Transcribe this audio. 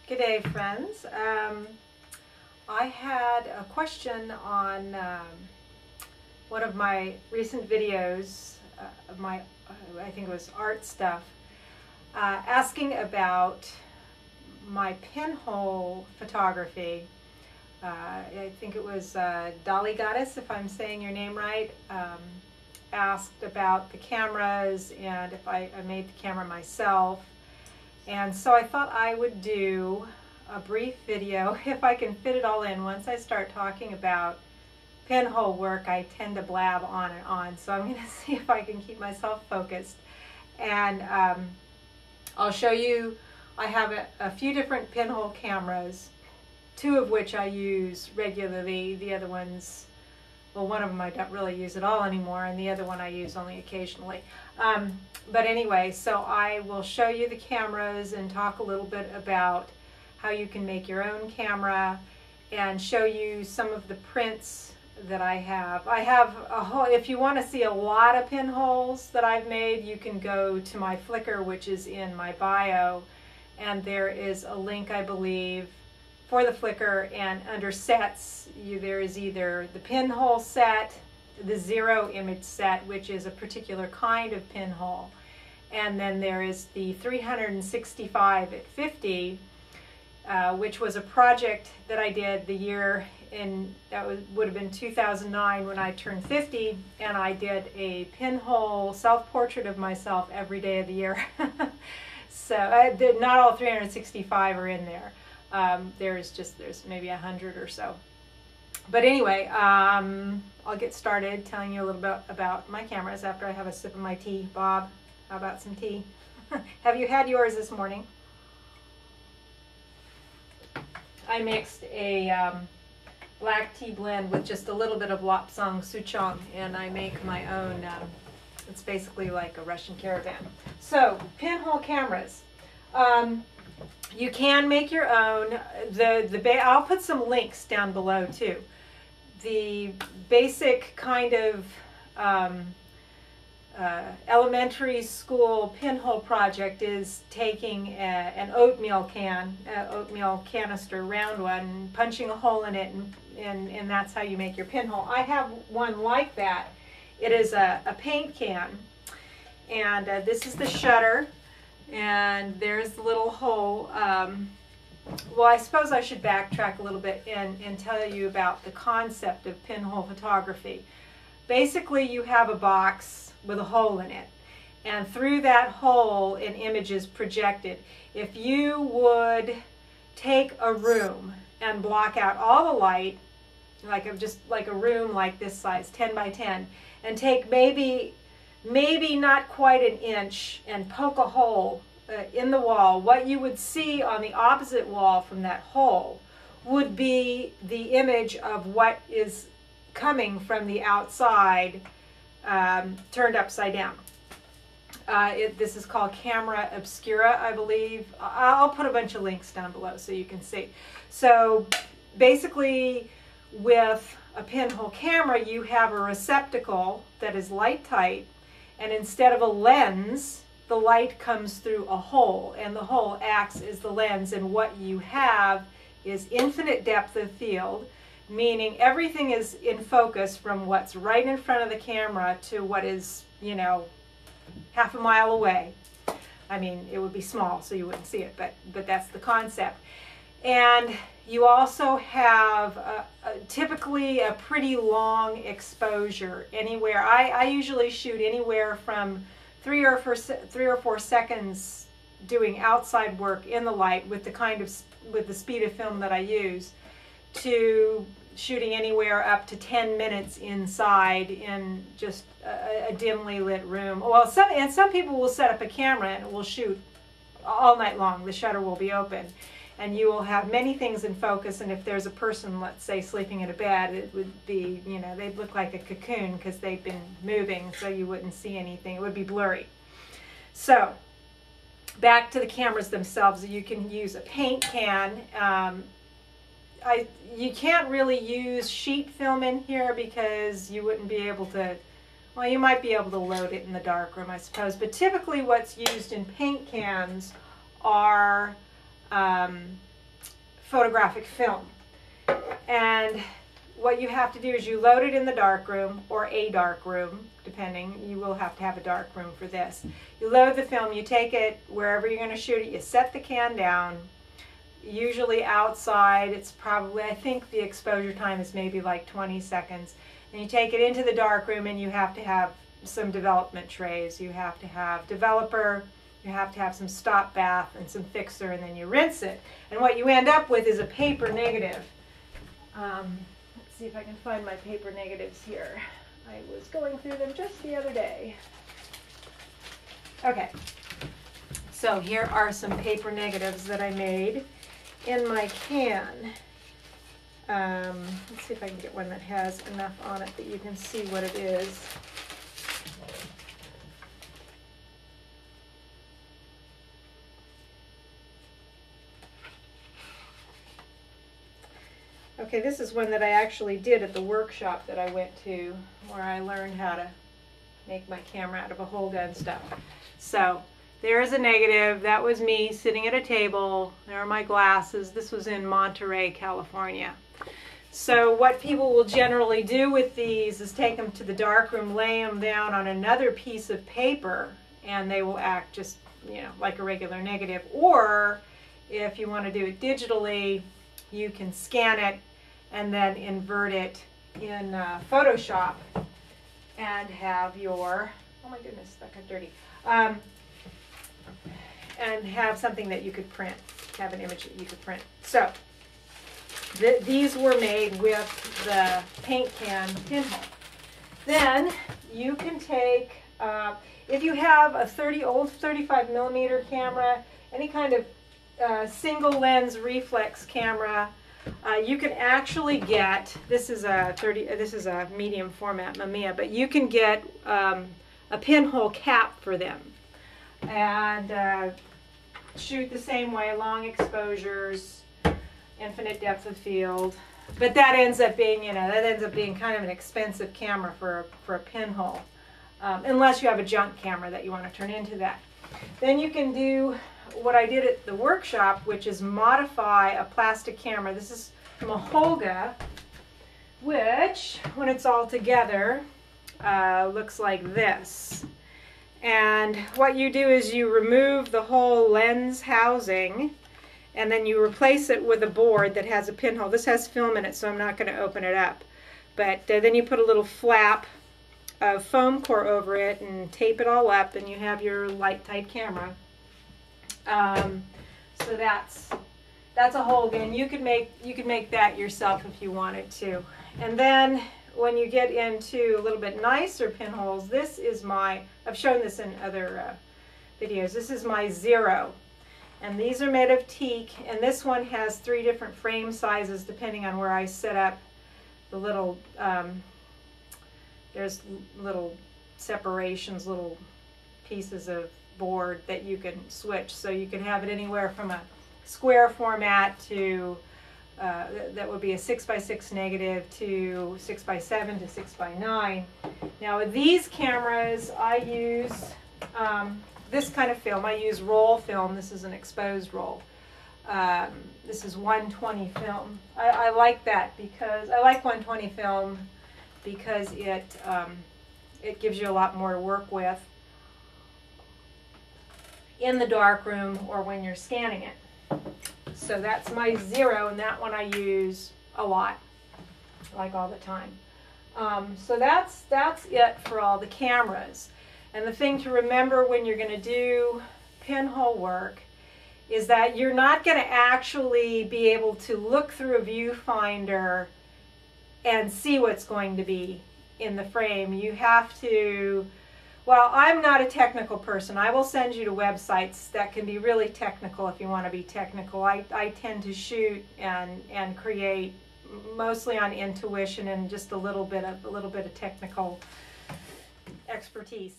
Good day, friends. I had a question on one of my recent videos of my, I think it was art stuff, asking about my pinhole photography. I think it was Dolly Goddess, if I'm saying your name right, asked about the cameras and if I made the camera myself. And so I thought I would do a brief video, if I can fit it all in. Once I start talking about pinhole work, I tend to blab on and on. So I'm going to see if I can keep myself focused. And I'll show you, I have a few different pinhole cameras, two of which I use regularly. The other ones, well, one of them I don't really use at all anymore, and the other one I use only occasionally. But anyway, so I will show you the cameras and talk a little bit about how you can make your own camera and show you some of the prints that I have. I have a whole, if you want to see a lot of pinholes that I've made, you can go to my Flickr, which is in my bio, and there is a link, I believe, for the Flickr, and under sets, there is either the pinhole set, the zero image set, which is a particular kind of pinhole, and then there is the 365 at 50, which was a project that I did the year would have been 2009 when I turned 50, and I did a pinhole self-portrait of myself every day of the year. So not all 365 are in there. There's maybe 100 or so. But anyway, I'll get started telling you a little bit about my cameras after I have a sip of my tea. Bob, how about some tea? Have you had yours this morning? I mixed a black tea blend with just a little bit of Lapsang Souchong, and I make my own. It's basically like a Russian caravan. So, pinhole cameras. You can make your own. I'll put some links down below too. The basic kind of elementary school pinhole project is taking an oatmeal canister, round one, punching a hole in it, and that's how you make your pinhole. I have one like that. It is a paint can, and this is the shutter. And there's the little hole. Well, I suppose I should backtrack a little bit and tell you about the concept of pinhole photography. Basically, you have a box with a hole in it, and through that hole an image is projected. If you would take a room and block out all the light, just like a room like this size, 10 by 10, and take maybe not quite an inch and poke a hole in the wall, what you would see on the opposite wall from that hole would be the image of what is coming from the outside turned upside down. This is called camera obscura, I believe. I'll put a bunch of links down below so you can see. So basically, with a pinhole camera, you have a receptacle that is light tight, and instead of a lens, the light comes through a hole, and the hole acts as the lens, and what you have is infinite depth of field, meaning everything is in focus from what's right in front of the camera to what is, half a mile away. I mean, it would be small, so you wouldn't see it, but that's the concept. And you also have typically a pretty long exposure anywhere. I usually shoot anywhere from 3 or 4 seconds doing outside work in the light with the speed of film that I use, to shooting anywhere up to 10 minutes inside in just a dimly lit room. Well, some people will set up a camera and it will shoot all night long. The shutter will be open, and you will have many things in focus, and if there's a person, let's say, sleeping in a bed, it would be, they'd look like a cocoon because they've been moving, so you wouldn't see anything. It would be blurry. So, back to the cameras themselves. You can use a paint can. You can't really use sheet film in here because you wouldn't be able to, well, you might be able to load it in the darkroom, I suppose, but typically what's used in paint cans are photographic film. And what you have to do is you load it in the darkroom, or a darkroom, depending. You will have to have a darkroom for this. You load the film, you take it wherever you're going to shoot it, you set the can down, usually outside. It's probably, I think the exposure time is maybe like 20 seconds. And you take it into the darkroom, and you have to have some development trays. You have to have developer, you have to have some stop bath and some fixer, and then you rinse it. And what you end up with is a paper negative. Let's see if I can find my paper negatives here. I was going through them just the other day. Okay, so here are some paper negatives that I made in my can. Let's see if I can get one that has enough on it that you can see what it is. Okay, this is one that I actually did at the workshop that I went to, where I learned how to make my camera out of a whole gun stuff. So there's a negative. That was me sitting at a table. There are my glasses. This was in Monterey, California. So what people will generally do with these is take them to the darkroom, lay them down on another piece of paper, and they will act just, you know, like a regular negative. Or if you want to do it digitally, you can scan it and then invert it in Photoshop and have your, oh my goodness, that got dirty, and have something that you could print, have an image that you could print. So these were made with the paint can pinhole. Then you can take, if you have a old 35mm camera, any kind of single lens reflex camera, you can actually get, this is a medium format Mamiya, but you can get a pinhole cap for them and shoot the same way, long exposures, infinite depth of field. But that ends up being, you know, that ends up being kind of an expensive camera for a pinhole, unless you have a junk camera that you want to turn into that. Then you can do what I did at the workshop, which is modify a plastic camera. This is from a Holga, which, when it's all together, looks like this. And what you do is you remove the whole lens housing, and then you replace it with a board that has a pinhole. This has film in it, so I'm not going to open it up. But then you put a little flap of foam core over it and tape it all up, and you have your light tight camera. So that's a Holga. You could make that yourself if you wanted to. And then when you get into a little bit nicer pinholes, this is my, I've shown this in other videos, this is my 0. And these are made of teak, and this one has 3 different frame sizes depending on where I set up the little, there's little separations, little pieces of board that you can switch. So you can have it anywhere from a square format to, that would be a 6x6 negative, to 6x7 to 6x9. Now with these cameras, I use this kind of film. I use roll film. This is an exposed roll. This is 120 film. I like that because I like 120 film because it gives you a lot more to work with in the darkroom or when you're scanning it. So that's my 0, and that one I use a lot, like all the time. So that's it for all the cameras. And the thing to remember when you're going to do pinhole work is that you're not going to actually be able to look through a viewfinder and see what's going to be in the frame. You have to, well, I'm not a technical person. I will send you to websites that can be really technical if you want to be technical. I tend to shoot and create mostly on intuition and just a little bit of technical expertise.